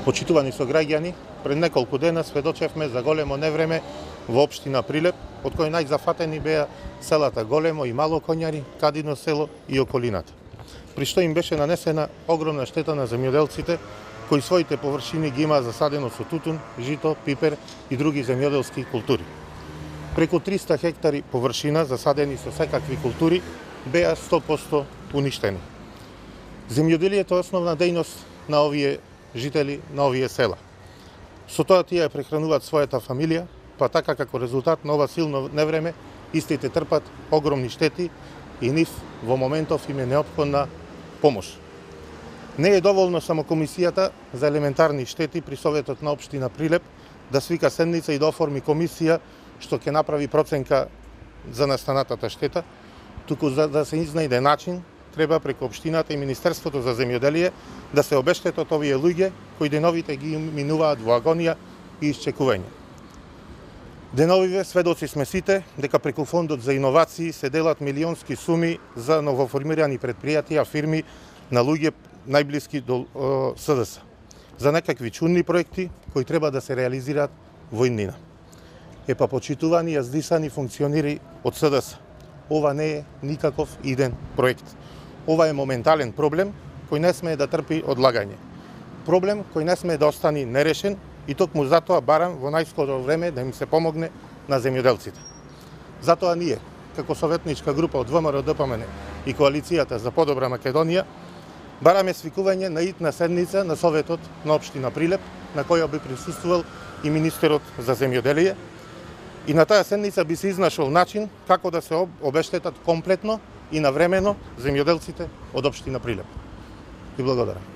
Почитувани сограѓани, пред неколку дена сведочевме за големо невреме во општина Прилеп, од кој најзафатени беа селата Големо и Мало Коњари, Кадино село и околината. При што им беше нанесена огромна штета на земјоделците, кои своите површини ги имаа засадено со тутун, жито, пипер и други земјоделски култури. Преку 300 хектари површина засадени со секакви култури беа 100% уништени. Земјоделието е основна дејност на овие жители на овие села. Со тоа тие прехрануваат својата фамилија, па така како резултат на ова силно невреме, истите трпат огромни штети и нив во моментов им е неопходна помош. Не е доволно само Комисијата за елементарни штети при Советот на општина Прилеп да свика седница и да оформи комисија што ќе направи проценка за настанатата штета, туку за да се изнајде начин, треба преку општината и Министерството за земјоделие да се обештетат овие луѓе кои деновите ги минуваат во агонија и исчекување. Деновиве сведоци сме сите дека преку фондот за иновации се делат милионски суми за новоформирани предпријатија, фирми на луѓе најблиски до СДС за некакви чудни проекти кои треба да се реализираат во иднина. Епа почитувани, јаздисани функционери од СДС. Ова не е никаков иден проект. Ова е моментален проблем кој не смее да трпи одлагање. Проблем кој не смее да остани нерешен и токму затоа барам во најскоро време да им се помогне на земјоделците. Затоа ние, како советничка група од ВМРО ДПМН и Коалицијата за подобра Македонија, бараме свикување на итна седница на Советот на општина Прилеп, на која би присуствувал и министерот за земјоделие. И на таа седница би се изнашол начин како да се обештетат комплетно и навремено земјоделците од општина Прилеп. И благодарам.